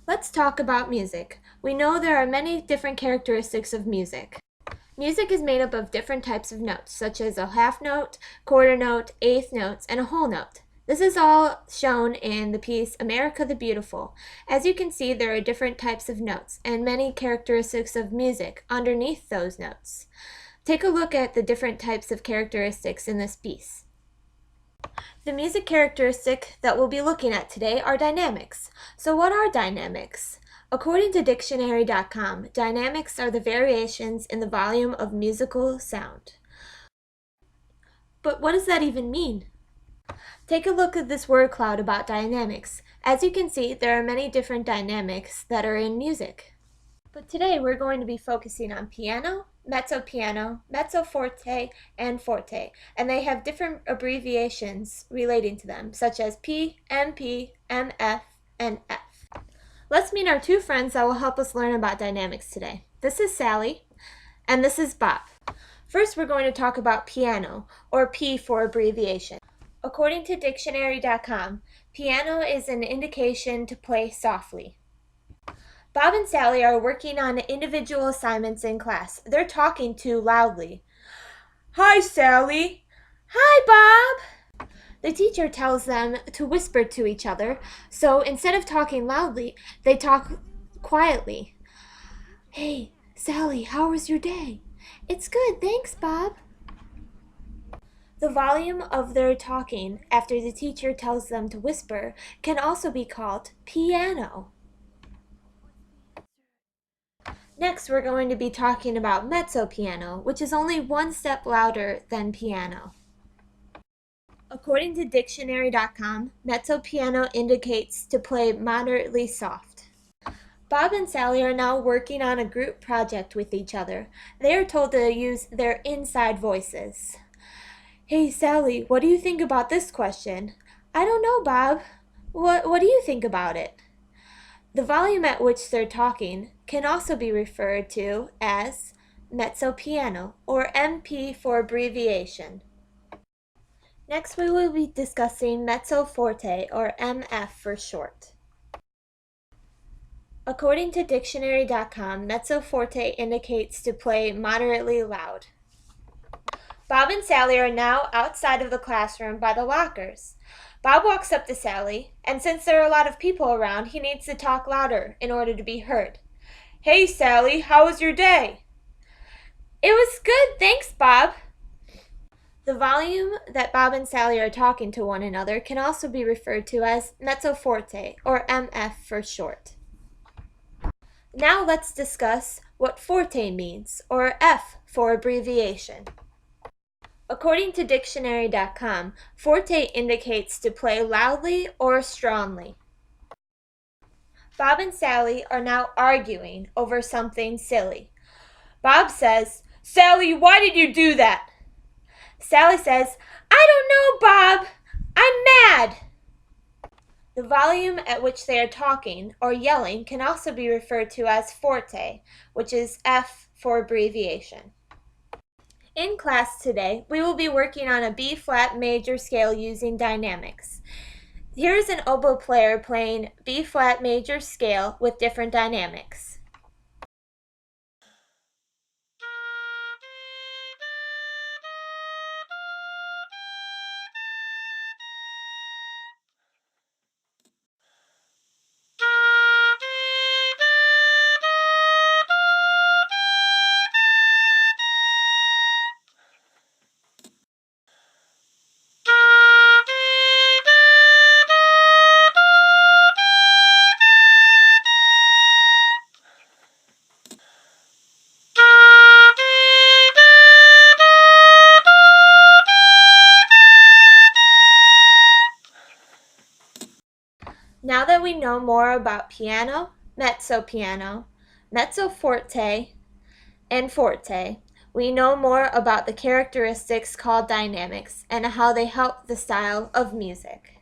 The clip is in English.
Let's talk about music. We know there are many different characteristics of music. Music is made up of different types of notes, such as a half note, quarter note, eighth notes, and a whole note. This is all shown in the piece America the Beautiful. As you can see, there are different types of notes and many characteristics of music underneath those notes. Take a look at the different types of characteristics in this piece. The music characteristic that we'll be looking at today are dynamics. So what are dynamics? According to dictionary.com, dynamics are the variations in the volume of musical sound. But what does that even mean? Take a look at this word cloud about dynamics. As you can see, there are many different dynamics that are in music. But today we're going to be focusing on piano, mezzo piano, mezzo forte, and forte, and they have different abbreviations relating to them, such as P, MP, MF, and F. Let's meet our two friends that will help us learn about dynamics today. This is Sally, and this is Bob. First, we're going to talk about piano, or P for abbreviation. According to dictionary.com, piano is an indication to play softly. Bob and Sally are working on individual assignments in class. They're talking too loudly. Hi, Sally. Hi, Bob. The teacher tells them to whisper to each other, so instead of talking loudly, they talk quietly. Hey, Sally, how was your day? It's good, thanks, Bob. The volume of their talking after the teacher tells them to whisper can also be called piano. Next, we're going to be talking about mezzo piano, which is only one step louder than piano. According to dictionary.com, mezzo piano indicates to play moderately soft. Bob and Sally are now working on a group project with each other. They are told to use their inside voices. Hey, Sally, what do you think about this question? I don't know, Bob. What do you think about it? The volume at which they're talking can also be referred to as mezzo piano, or MP for abbreviation. Next, we will be discussing mezzo forte, or MF for short. According to dictionary.com, mezzo forte indicates to play moderately loud. Bob and Sally are now outside of the classroom by the lockers. Bob walks up to Sally, and since there are a lot of people around, he needs to talk louder in order to be heard. Hey, Sally, how was your day? It was good, thanks, Bob. The volume that Bob and Sally are talking to one another can also be referred to as mezzo forte, or MF for short. Now let's discuss what forte means, or F for abbreviation. According to dictionary.com, forte indicates to play loudly or strongly. Bob and Sally are now arguing over something silly. Bob says, Sally, why did you do that? Sally says, I don't know, Bob. I'm mad. The volume at which they are talking or yelling can also be referred to as forte, which is F for abbreviation. In class today, we will be working on a B-flat major scale using dynamics. Here is an oboe player playing B-flat major scale with different dynamics. Now that we know more about piano, mezzo forte, and forte, we know more about the characteristics called dynamics and how they help the style of music.